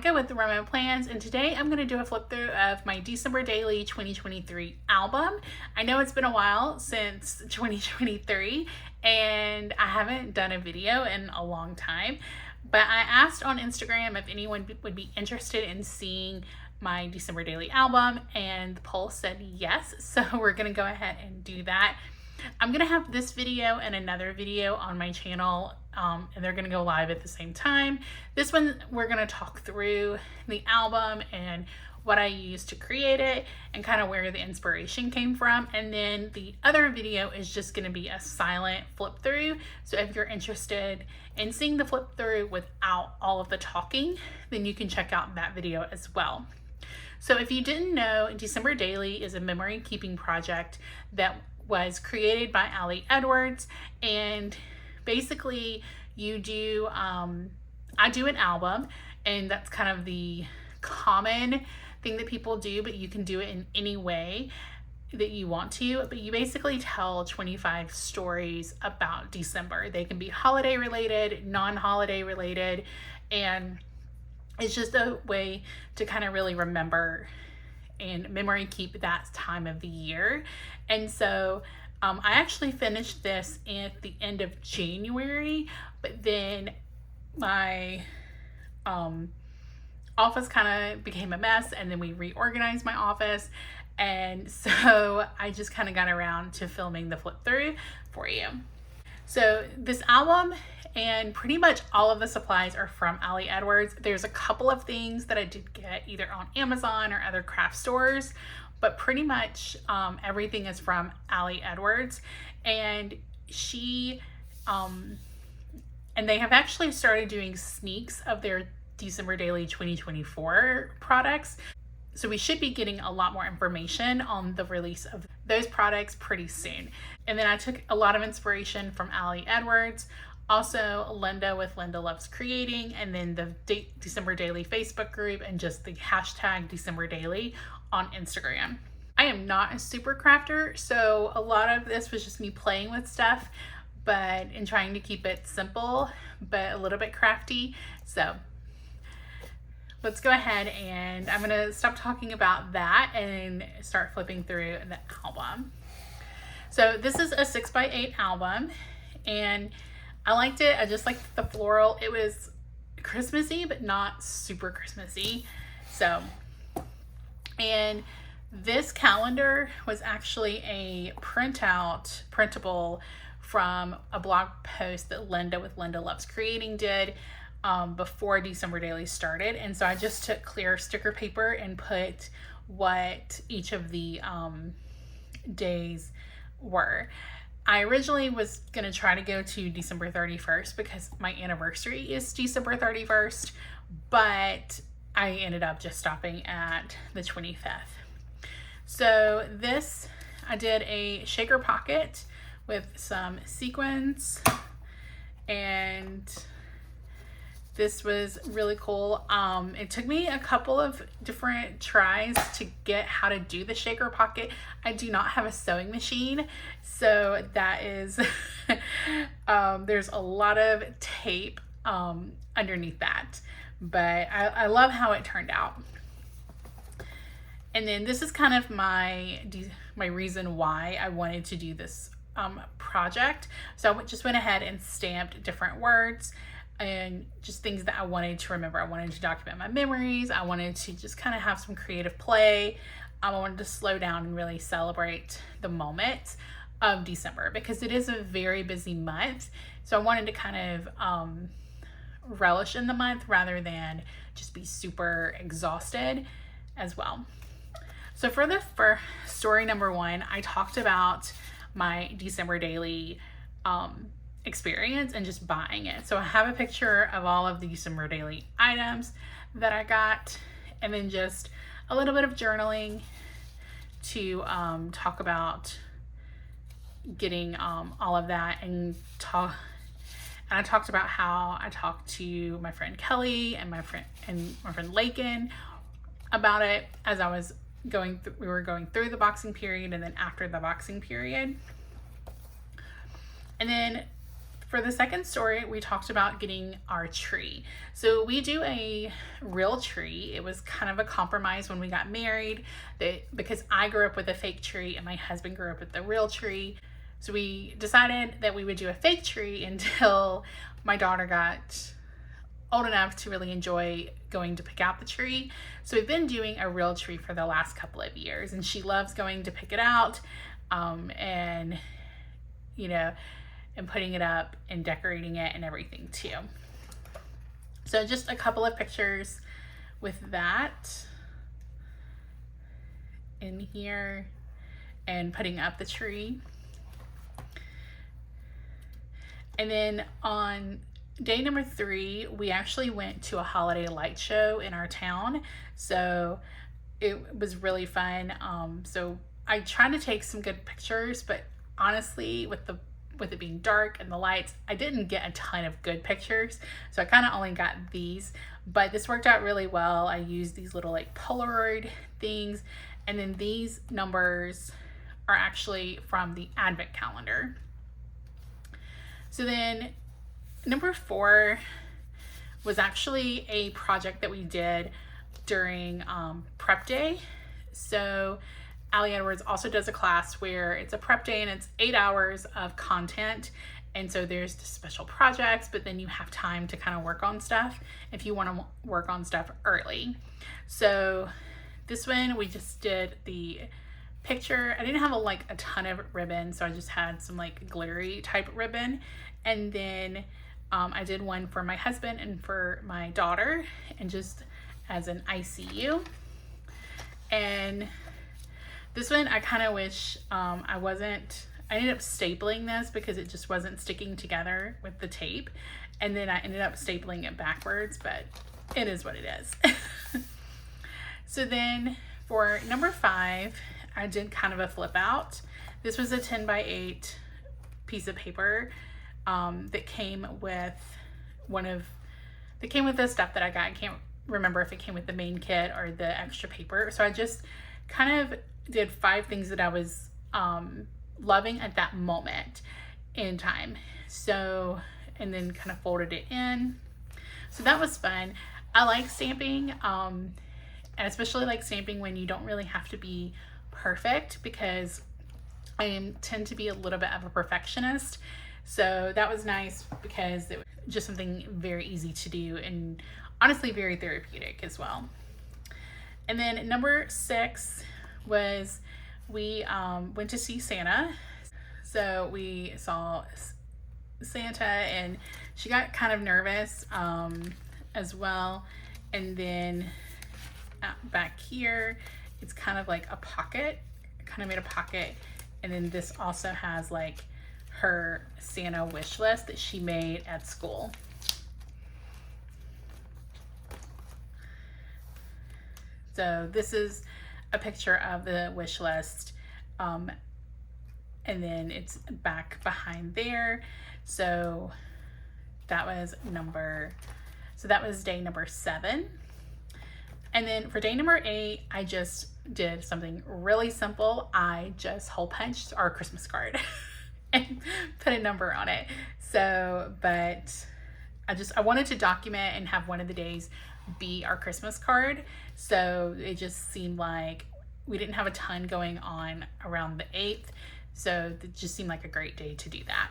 Monica with the romoplans, and today I'm going to do a flip through of my December Daily 2023 album. I know it's been a while since 2023 and I haven't done a video in a long time, but I asked on Instagram if anyone would be interested in seeing my December Daily album, and the poll said yes, so we're going to go ahead and do that. I'm going to have this video and another video on my channel, and they're going to go live at the same time. This one, we're going to talk through the album and what I used to create it and kind of where the inspiration came from. And then the other video is just going to be a silent flip through. So if you're interested in seeing the flip through without all of the talking, then you can check out that video as well. So if you didn't know, December Daily is a memory keeping project that was created by Ali Edwards, and basically you do I do an album, and that's kind of the common thing that people do, but you can do it in any way that you want to. But you basically tell 25 stories about December. They can be holiday related, non-holiday related, and it's just a way to kind of really remember and memory keep that time of the year. And so I actually finished this at the end of January, but then my office kind of became a mess, and then we reorganized my office, and so I just kind of got around to filming the flip through for you. So this album and pretty much all of the supplies are from Ali Edwards. There's a couple of things that I did get either on Amazon or other craft stores, but pretty much everything is from Ali Edwards. And she, and they have actually started doing sneaks of their December Daily 2024 products. So we should be getting a lot more information on the release of those products pretty soon. And then I took a lot of inspiration from Ali Edwards, also Linda with Linda Loves Creating, and then the December Daily Facebook group, and just the hashtag December Daily on Instagram. I am not a super crafter, so a lot of this was just me playing with stuff, but in trying to keep it simple, but a little bit crafty. So let's go ahead, and I'm gonna stop talking about that and start flipping through the album. So this is a 6x8 album, and I liked it. I just liked the floral. It was Christmassy, but not super Christmassy. So, and this calendar was actually a printable from a blog post that Linda with Linda Loves Creating did before December Daily started. And so I just took clear sticker paper and put what each of the days were. I originally was going to try to go to December 31st because my anniversary is December 31st, but I ended up just stopping at the 25th. So this, I did a shaker pocket with some sequins, and this was really cool. It took me a couple of different tries to get how to do the shaker pocket. I do not have a sewing machine, so that is, there's a lot of tape underneath that, but I love how it turned out. And then this is kind of my reason why I wanted to do this project. So I just went ahead and stamped different words and just things that I wanted to remember. I wanted to document my memories. I wanted to just kind of have some creative play. I wanted to slow down and really celebrate the moment of December because it is a very busy month. So I wanted to kind of relish in the month rather than just be super exhausted as well. So for story number one, I talked about my December Daily experience and just buying it. So I have a picture of all of the December Daily items that I got, and then just a little bit of journaling to talk about getting all of that, and I talked about how I talked to my friend Kelly and my friend Lakin about it as I was we were going through the boxing period and then after the boxing period. And then for the second story, we talked about getting our tree. So we do a real tree. It was kind of a compromise when we got married, because I grew up with a fake tree and my husband grew up with the real tree. So we decided that we would do a fake tree until my daughter got old enough to really enjoy going to pick out the tree. So we've been doing a real tree for the last couple of years, and she loves going to pick it out, and and putting it up and decorating it and everything too. So just a couple of pictures with that in here and putting up the tree. And then on day number 3, we actually went to a holiday light show in our town. So it was really fun. So I tried to take some good pictures, but honestly, with it being dark and the lights, I didn't get a ton of good pictures. So I kind of only got these, but this worked out really well. I used these little like Polaroid things. And then these numbers are actually from the Advent calendar. So then number 4 was actually a project that we did during prep day. So Allie Edwards also does a class where it's a prep day and it's 8 hours of content. And so there's the special projects, but then you have time to kind of work on stuff if you want to work on stuff early. So this one, we just did the picture. I didn't have a ton of ribbon, so I just had some like glittery type ribbon. And then I did one for my husband and for my daughter, and just as an ICU. And this one, I kind of wish I ended up stapling this because it just wasn't sticking together with the tape. And then I ended up stapling it backwards, but it is what it is. So then for number 5, I did kind of a flip out. This was a 10x8 piece of paper that came with the stuff that I got. I can't remember if it came with the main kit or the extra paper. So I just kind of did 5 things that I was loving at that moment in time. So, and then kind of folded it in. So that was fun. I like stamping, and especially like stamping when you don't really have to be perfect, because I tend to be a little bit of a perfectionist. So that was nice because it was just something very easy to do and honestly very therapeutic as well. And then number 6 was we went to see Santa. So we saw Santa and she got kind of nervous as well. And then back here, it's kind of like a pocket. I kind of made a pocket. And then this also has like her Santa wish list that she made at school. So this is a picture of the wish list, and then it's back behind there. So that was day number 7. And then for day number 8, I just did something really simple. I just hole punched our Christmas card and put a number on it. So, but I wanted to document and have one of the days be our Christmas card. So it just seemed like we didn't have a ton going on around the 8th. So it just seemed like a great day to do that.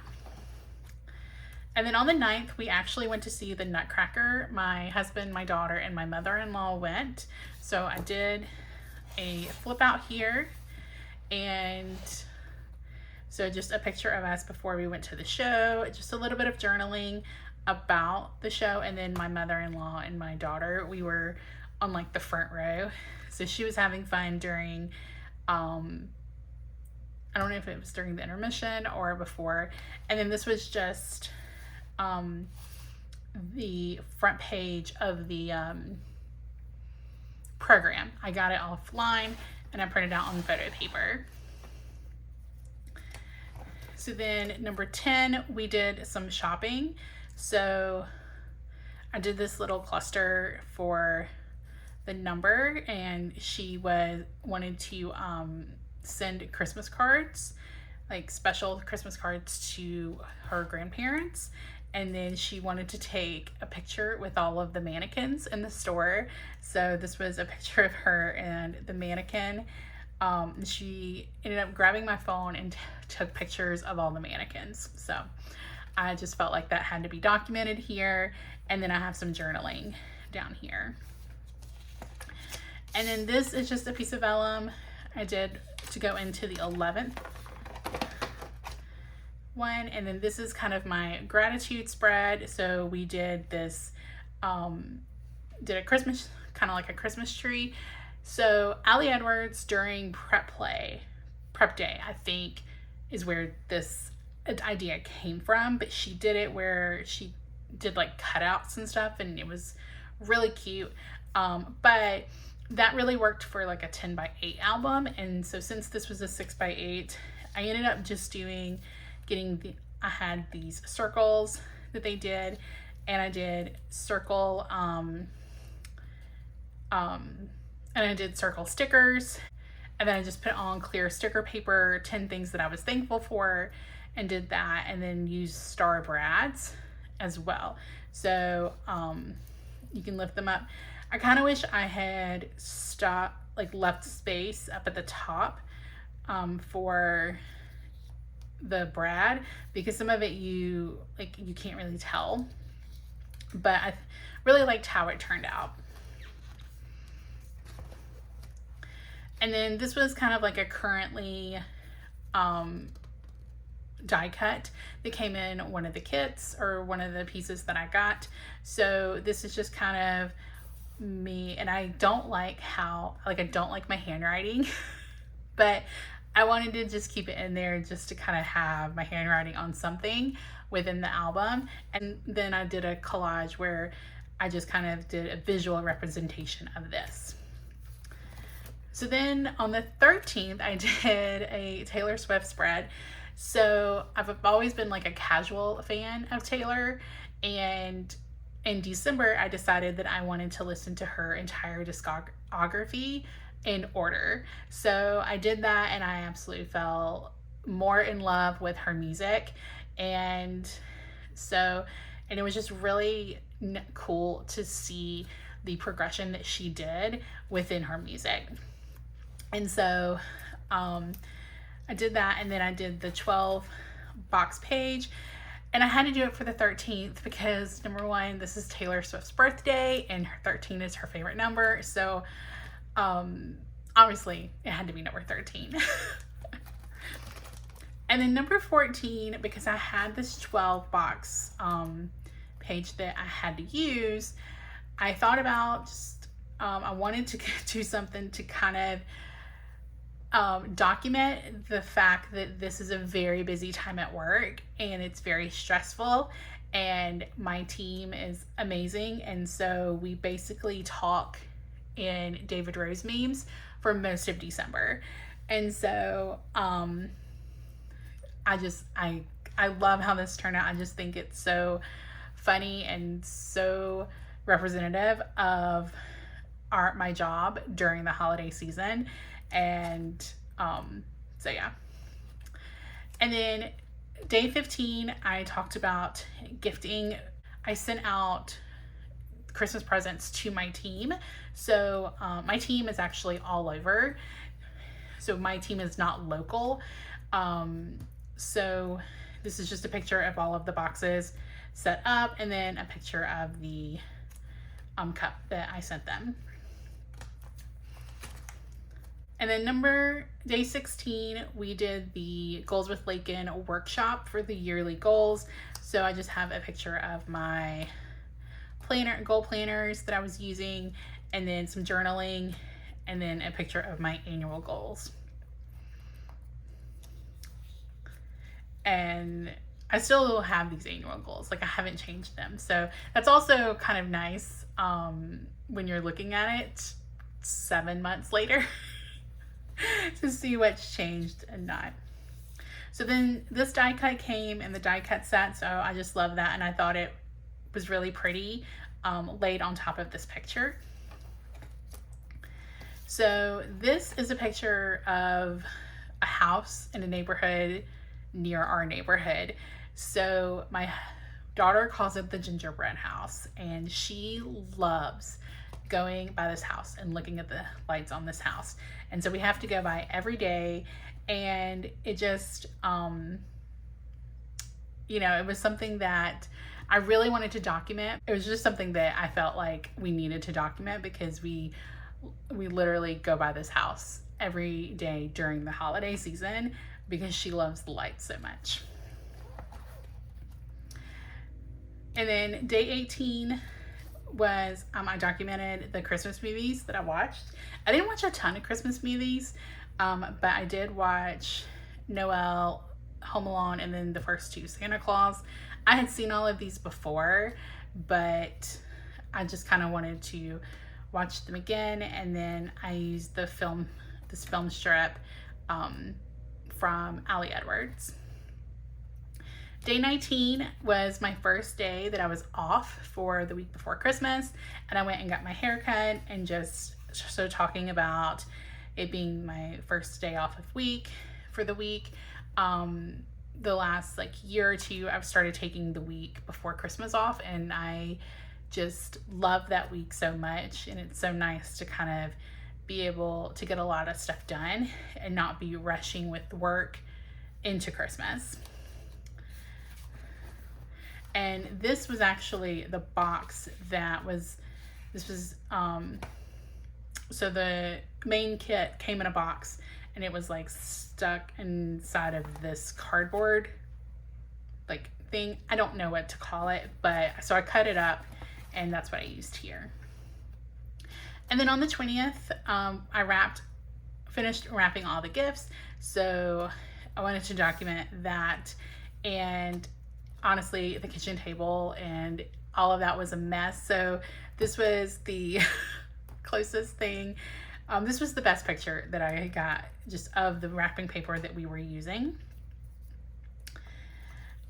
And then on the 9th, we actually went to see the Nutcracker. My husband, my daughter, and my mother-in-law went. So I did a flip out here. And so just a picture of us before we went to the show. Just a little bit of journaling about the show. And then my mother-in-law and my daughter, we were on like the front row. So she was having fun during, I don't know if it was during the intermission or before. And then this was just the front page of the program. I got it offline and I printed out on photo paper. So then number 10, we did some shopping. So I did this little cluster for the number, and she wanted to send Christmas cards like special Christmas cards to her grandparents. And then she wanted to take a picture with all of the mannequins in the store. So this was a picture of her and the mannequin. She ended up grabbing my phone and took pictures of all the mannequins. So I just felt like that had to be documented here. And then I have some journaling down here. And then this is just a piece of vellum I did to go into the 11th one. And then this is kind of my gratitude spread. So we did this, did a Christmas, kind of like a Christmas tree. So Allie Edwards during prep day, I think is where this idea came from, but she did it where she did like cutouts and stuff, and it was really cute. But that really worked for like a 10x8 album. And so since this was a 6x8, I ended up just I had these circles that they did, and I did circle, and I did circle stickers, and then I just put on clear sticker paper, 10 things that I was thankful for, and did that, and then used star brads as well. So you can lift them up. I kind of wish I had left space up at the top for the brad, because some of it you can't really tell, but I really liked how it turned out. And then this was kind of like a currently die cut that came in one of the kits, or one of the pieces that I got. So this is just kind of me, and I don't like my handwriting but I wanted to just keep it in there just to kind of have my handwriting on something within the album. And then I did a collage where I just kind of did a visual representation of this. So then on the 13th, I did a Taylor Swift spread. So I've always been like a casual fan of Taylor, and in December, I decided that I wanted to listen to her entire discography in order. So I did that, and I absolutely fell more in love with her music. And it was just really cool to see the progression that she did within her music. And so I did that, and then I did the 12 box page, and I had to do it for the 13th because, number one, this is Taylor Swift's birthday, and her 13 is her favorite number. So obviously it had to be number 13. And then number 14, because I had this 12 box page that I had to use, I thought about just, I wanted to do something to kind of document the fact that this is a very busy time at work, and it's very stressful, and my team is amazing. And so we basically talk in David Rose memes for most of December. And so I love how this turned out. I just think it's so funny and so representative of my job during the holiday season. And so yeah. And then day 15, I talked about gifting. I sent out Christmas presents to my team. So my team is actually all over. So my team is not local. So this is just a picture of all of the boxes set up, and then a picture of the cup that I sent them. And then day 16, we did the Goals with Lakin workshop for the yearly goals. So I just have a picture of my goal planners that I was using, and then some journaling, and then a picture of my annual goals. And I still have these annual goals, like I haven't changed them. So that's also kind of nice when you're looking at it 7 months later to see what's changed and not. So then this die cut came in the die cut set, so I just love that, and I thought it was really pretty laid on top of this picture. So this is a picture of a house in a neighborhood near our neighborhood. So my daughter calls it the gingerbread house, and she loves going by this house and looking at the lights on this house. And so we have to go by every day, and it just you know, it was something that I really wanted to document. It was just something that I felt like we needed to document because we literally go by this house every day during the holiday season because she loves the lights so much. And then day 18 was I documented the Christmas movies that I watched. I didn't watch a ton of Christmas movies, but I did watch Noel, Home Alone, and then the first two, Santa Claus. I had seen all of these before, but I just kind of wanted to watch them again. And then I used this film strip from Ali Edwards. Day 19 was my first day that I was off for the week before Christmas, and I went and got my hair cut, and just so talking about it being my first day off of week for the week. The last like year or two, I've started taking the week before Christmas off, and I just love that week so much. And it's so nice to kind of be able to get a lot of stuff done and not be rushing with work into Christmas. And this was actually the box that was, so the main kit came in a box, and it was like stuck inside of this cardboard like thing. I don't know what to call it, but so I cut it up, and that's what I used here. And then on the 20th, I finished wrapping all the gifts. So I wanted to document that. And honestly, the kitchen table and all of that was a mess. So this was the closest thing. This was the best picture that I got just of the wrapping paper that we were using.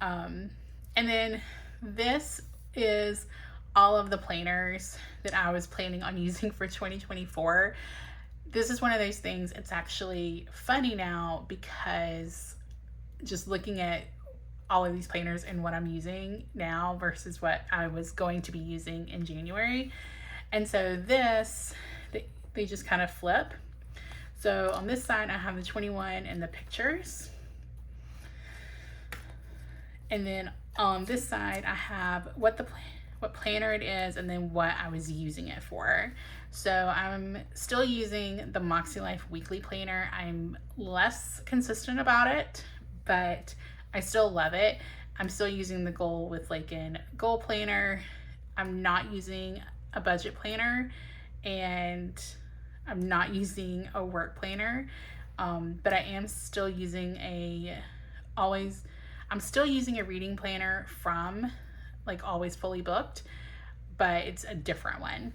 And then this is all of the planners that I was planning on using for 2024. This is one of those things, it's actually funny now because just looking at all of these planners and what I'm using now versus what I was going to be using in January. And so this, they just kind of flip. So on this side, I have the 21 and the pictures. And then on this side, I have what planner it is and then what I was using it for. So I'm still using the Moxie Life weekly planner. I'm less consistent about it, but I still love it. I'm still using the Goal with Lakin goal planner. I'm not using a budget planner, and I'm not using a work planner, but I am still using I'm still using a reading planner from like Always Fully Booked, but it's a different one.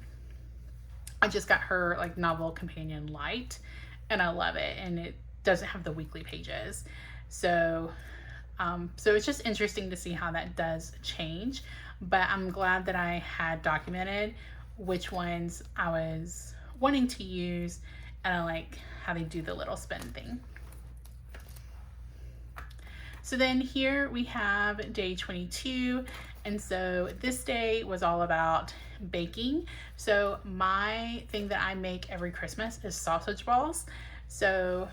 I just got her like Novel Companion Light, and I love it, and it doesn't have the weekly pages. So it's just interesting to see how that does change, but I'm glad that I had documented which ones I was wanting to use, and I like how they do the little spin thing. So then here we have day 22, and so this day was all about baking. So my thing that I make every Christmas is sausage balls. So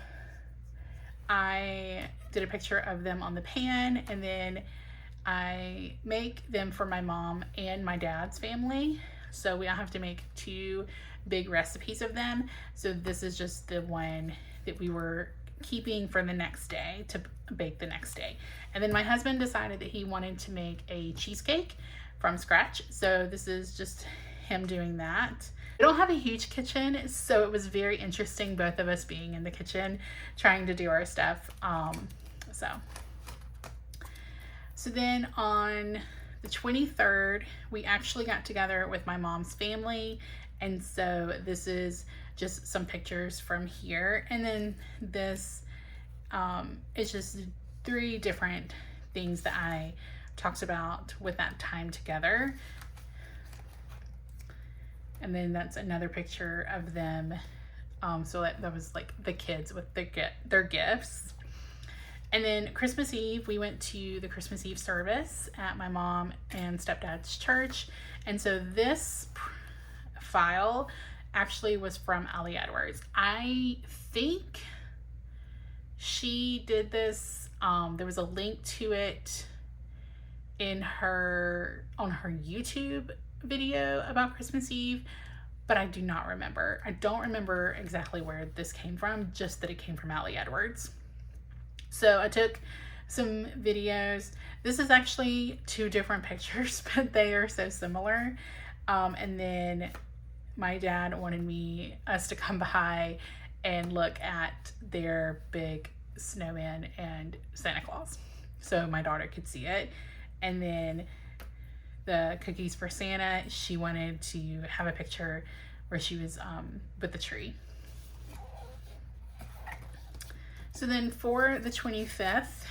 I did a picture of them on the pan, and then I make them for my mom and my dad's family. So we all have to make 2 big recipes of them. So this is just the one that we were keeping for the next day to bake the next day. And then my husband decided that he wanted to make a cheesecake from scratch. So this is just him doing that. I don't have a huge kitchen, so it was very interesting, both of us being in the kitchen trying to do our stuff. So then on the 23rd, we actually got together with my mom's family, and so this is just some pictures from here. And then this is just 3 different things that I talked about with that time together. And then that's another picture of them. So that was like the kids with their gifts. And then Christmas Eve, we went to the Christmas Eve service at my mom and stepdad's church. And so this file actually was from Allie Edwards. I think she did this. There was a link to it on her YouTube video about Christmas Eve, but I do not remember. I don't remember exactly where this came from, just that it came from Allie Edwards. So I took some videos. This is actually 2 different pictures, but they are so similar. And then my dad wanted us to come by and look at their big snowman and Santa Claus, so my daughter could see it. And then the cookies for Santa, she wanted to have a picture where she was with the tree. So then for the 25th,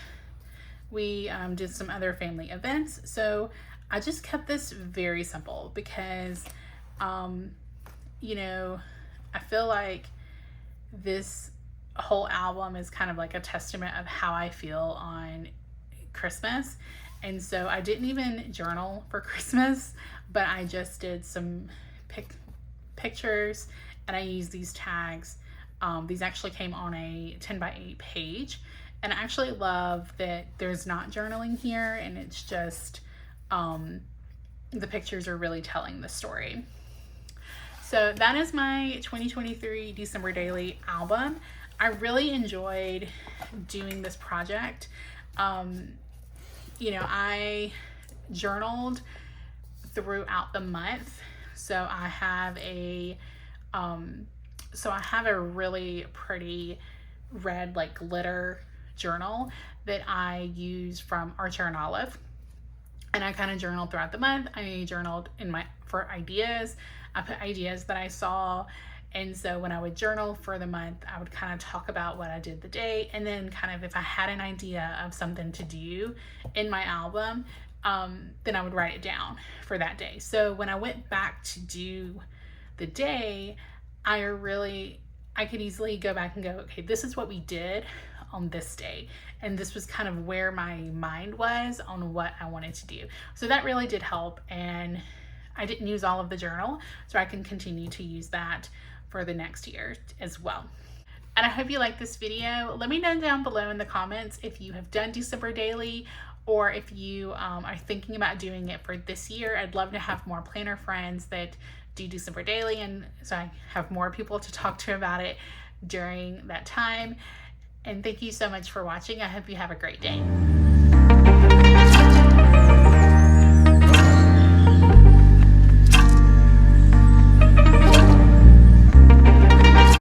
we did some other family events. So I just kept this very simple because, you know, I feel like this whole album is kind of like a testament of how I feel on Christmas. And so I didn't even journal for Christmas, but I just did some pictures, and I used these tags. These actually came on a 10x8 page, and I actually love that there's not journaling here, and it's just the pictures are really telling the story. So that is my 2023 December Daily album. I really enjoyed doing this project. You know, I journaled throughout the month, so I have a really pretty red like glitter journal that I use from Archer and Olive, and I kind of journaled throughout the month. I journaled for ideas. I put ideas that I saw, and so when I would journal for the month, I would kind of talk about what I did the day, and then kind of if I had an idea of something to do in my album, then I would write it down for that day. So when I went back to do the day, I could easily go back and go, okay, this is what we did on this day, and this was kind of where my mind was on what I wanted to do. So that really did help, and I didn't use all of the journal, so I can continue to use that for the next year as well. And I hope you like this video. Let me know down below in the comments if you have done December Daily, or if you are thinking about doing it for this year. I'd love to have more planner friends that do December Daily, and so I have more people to talk to about it during that time. And thank you so much for watching. I hope you have a great day.